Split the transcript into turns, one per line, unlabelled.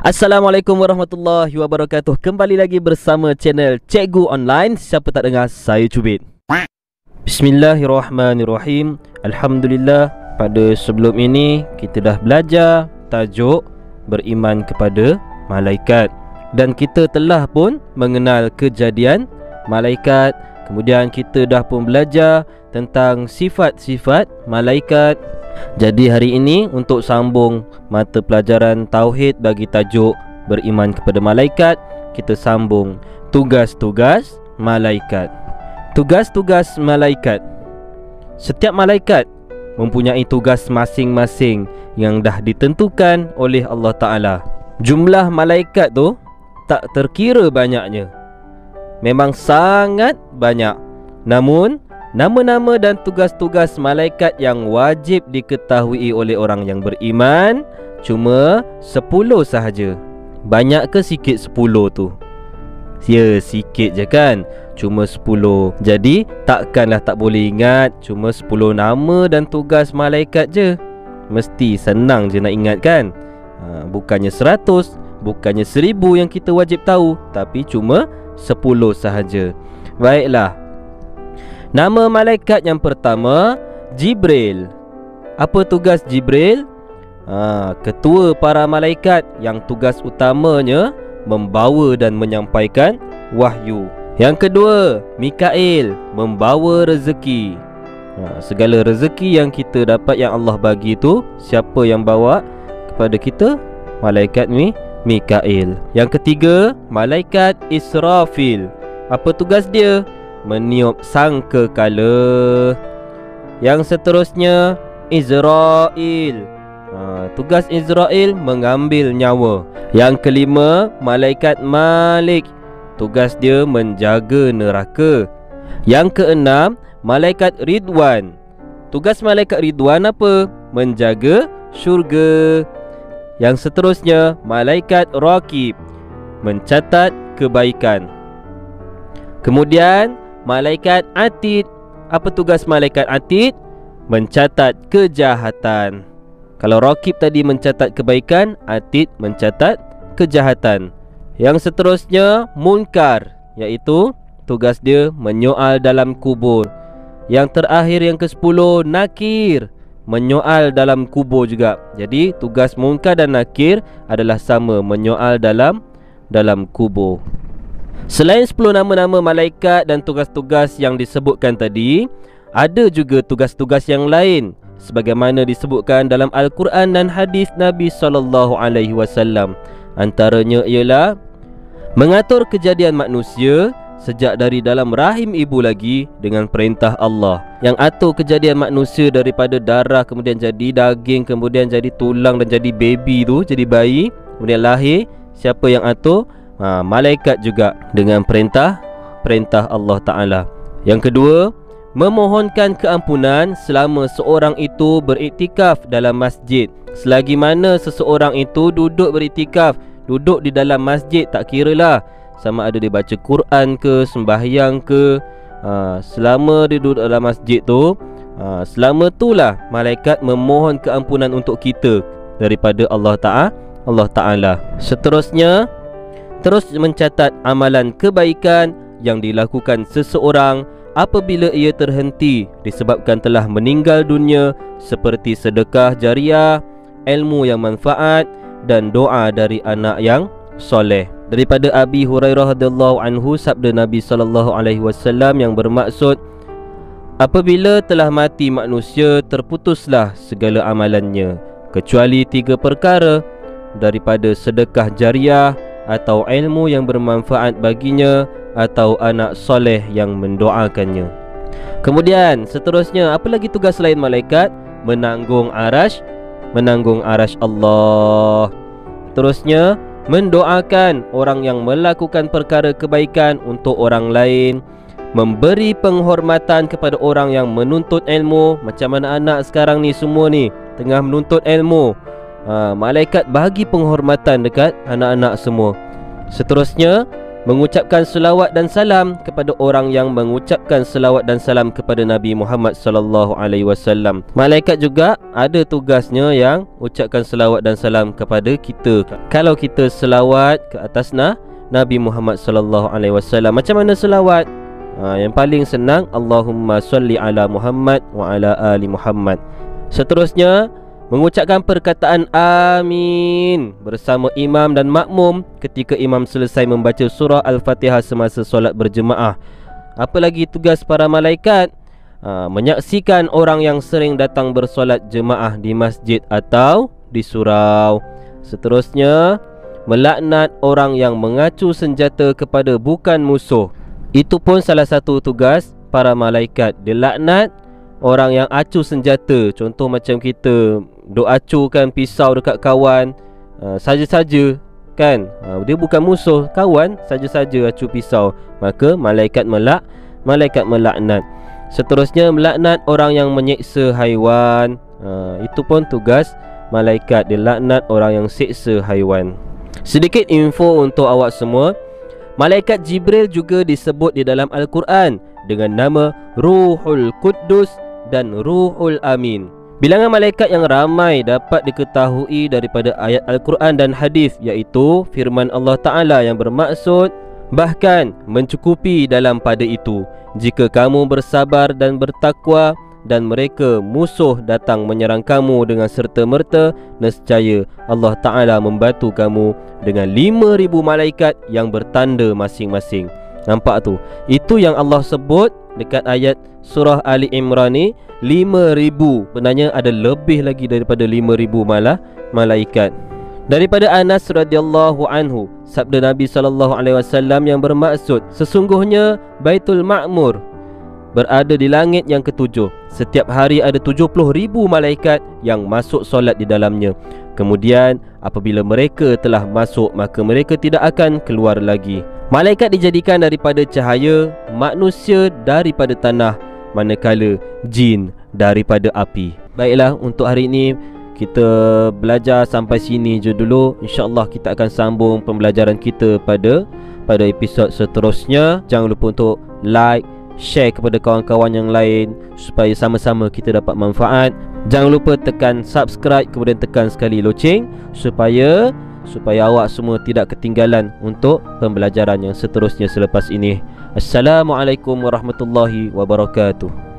Assalamualaikum warahmatullahi wabarakatuh. Kembali lagi bersama channel Cikgu Online. Siapa tak dengar, saya Cubit. Bismillahirrahmanirrahim. Alhamdulillah, pada sebelum ini kita dah belajar tajuk beriman kepada malaikat, dan kita telah pun mengenal kejadian malaikat. Kemudian kita dah pun belajar tentang sifat-sifat malaikat. Jadi hari ini untuk sambung mata pelajaran Tauhid bagi tajuk beriman kepada malaikat, kita sambung tugas-tugas malaikat. Tugas-tugas malaikat. Setiap malaikat mempunyai tugas masing-masing yang dah ditentukan oleh Allah Ta'ala. Jumlah malaikat tu tak terkira banyaknya, memang sangat banyak. Namun nama-nama dan tugas-tugas malaikat yang wajib diketahui oleh orang yang beriman cuma 10 sahaja. Banyak ke sikit 10 tu? Ya, sikit je kan, cuma 10. Jadi takkanlah tak boleh ingat cuma 10 nama dan tugas malaikat je. Mesti senang je nak ingat kan? Bukannya 100, bukannya 1000 yang kita wajib tahu, tapi cuma 10 sahaja. Baiklah, nama malaikat yang pertama, Jibril. Apa tugas Jibril? Ketua para malaikat yang tugas utamanya membawa dan menyampaikan wahyu. Yang kedua, Mikail, membawa rezeki. Segala rezeki yang kita dapat, yang Allah bagi tu, siapa yang bawa kepada kita? Malaikat Mikail. Yang ketiga, malaikat Israfil. Apa tugas dia? Meniup sangkakala. Yang seterusnya, Izrail. Tugas Izrail mengambil nyawa. Yang kelima, malaikat Malik. Tugas dia menjaga neraka. Yang keenam, malaikat Ridwan. Tugas malaikat Ridwan apa? Menjaga syurga. Yang seterusnya, malaikat Raqib, mencatat kebaikan. Kemudian malaikat Atid. Apa tugas malaikat Atid? Mencatat kejahatan. Kalau Raqib tadi mencatat kebaikan, Atid mencatat kejahatan. Yang seterusnya, Munkar, iaitu tugas dia menyoal dalam kubur. Yang terakhir, yang ke-10, Nakir, menyoal dalam kubur juga. Jadi tugas Munkar dan Nakir adalah sama, menyoal dalam kubur. Selain 10 nama-nama malaikat dan tugas-tugas yang disebutkan tadi, ada juga tugas-tugas yang lain sebagaimana disebutkan dalam Al-Quran dan hadis Nabi SAW. Antaranya ialah mengatur kejadian manusia sejak dari dalam rahim ibu lagi dengan perintah Allah. Yang atur kejadian manusia daripada darah, kemudian jadi daging, kemudian jadi tulang dan jadi baby tu, jadi bayi, kemudian lahir. Siapa yang atur? Malaikat juga dengan perintah Allah Ta'ala. Yang kedua, memohonkan keampunan selama seorang itu beriktikaf dalam masjid. Selagi mana seseorang itu duduk beriktikaf, duduk di dalam masjid, tak kiralah sama ada dia baca Quran ke, sembahyang ke, selama dia duduk dalam masjid tu, selama itulah malaikat memohon keampunan untuk kita daripada Allah Ta'ala. Seterusnya, terus mencatat amalan kebaikan yang dilakukan seseorang apabila ia terhenti disebabkan telah meninggal dunia, seperti sedekah jariah, ilmu yang manfaat, dan doa dari anak yang soleh. Daripada Abi Hurairah radhiyallahu anhu, sabda Nabi SAW yang bermaksud, apabila telah mati manusia, terputuslah segala amalannya kecuali 3 perkara, daripada sedekah jariah atau ilmu yang bermanfaat baginya, atau anak soleh yang mendoakannya. Kemudian seterusnya, apa lagi tugas selain malaikat? Menanggung arash Allah. Terusnya, mendoakan orang yang melakukan perkara kebaikan untuk orang lain, memberi penghormatan kepada orang yang menuntut ilmu. Macam mana anak sekarang ni, semua ni tengah menuntut ilmu, malaikat bagi penghormatan dekat anak-anak semua. Seterusnya, mengucapkan selawat dan salam kepada orang yang mengucapkan selawat dan salam kepada Nabi Muhammad sallallahu alaihi wasallam. Malaikat juga ada tugasnya yang ucapkan selawat dan salam kepada kita. Kalau kita selawat ke atas Nabi Muhammad sallallahu alaihi wasallam, macam mana selawat? Yang paling senang, Allahumma sholli ala Muhammad wa ala ali Muhammad. Seterusnya, mengucapkan perkataan amin bersama imam dan makmum ketika imam selesai membaca surah Al-Fatihah semasa solat berjemaah. Apa lagi tugas para malaikat? Menyaksikan orang yang sering datang bersolat jemaah di masjid atau di surau. Seterusnya, melaknat orang yang mengacu senjata kepada bukan musuh. Itu pun salah satu tugas para malaikat. Dia laknat orang yang acu senjata. Contoh macam kita duk acukan pisau dekat kawan, saja-saja kan, dia bukan musuh, kawan, saja-saja acu pisau, maka malaikat melaknat. Seterusnya, melaknat orang yang menyeksa haiwan. Itu pun tugas malaikat. Dia laknat orang yang seksa haiwan. Sedikit info untuk awak semua. Malaikat Jibril juga disebut di dalam Al-Quran dengan nama Ruhul Quddus dan Ruhul Amin. Bilangan malaikat yang ramai dapat diketahui daripada ayat Al-Quran dan hadis, iaitu firman Allah Ta'ala yang bermaksud bahkan mencukupi dalam pada itu, jika kamu bersabar dan bertakwa dan mereka musuh datang menyerang kamu dengan serta-merta, nescaya Allah Ta'ala membantu kamu dengan 5,000 malaikat yang bertanda masing-masing. Nampak tu? Itu yang Allah sebut dekat ayat surah Ali Imran ni, 5,000. Sebenarnya ada lebih lagi daripada 5,000 malaikat. Daripada Anas radhiyallahu anhu, sabda Nabi sallallahu alaihi wasallam yang bermaksud, sesungguhnya Baitul Ma'mur berada di langit yang ketujuh. Setiap hari ada 70,000 malaikat yang masuk solat di dalamnya. Kemudian apabila mereka telah masuk, maka mereka tidak akan keluar lagi. Malaikat dijadikan daripada cahaya, manusia daripada tanah, manakala jin daripada api. Baiklah, untuk hari ini kita belajar sampai sini je dulu. InsyaAllah kita akan sambung pembelajaran kita pada episod seterusnya. Jangan lupa untuk like, share kepada kawan-kawan yang lain supaya sama-sama kita dapat manfaat. Jangan lupa tekan subscribe, kemudian tekan sekali loceng supaya awak semua tidak ketinggalan untuk pembelajaran yang seterusnya selepas ini. Assalamualaikum warahmatullahi wabarakatuh.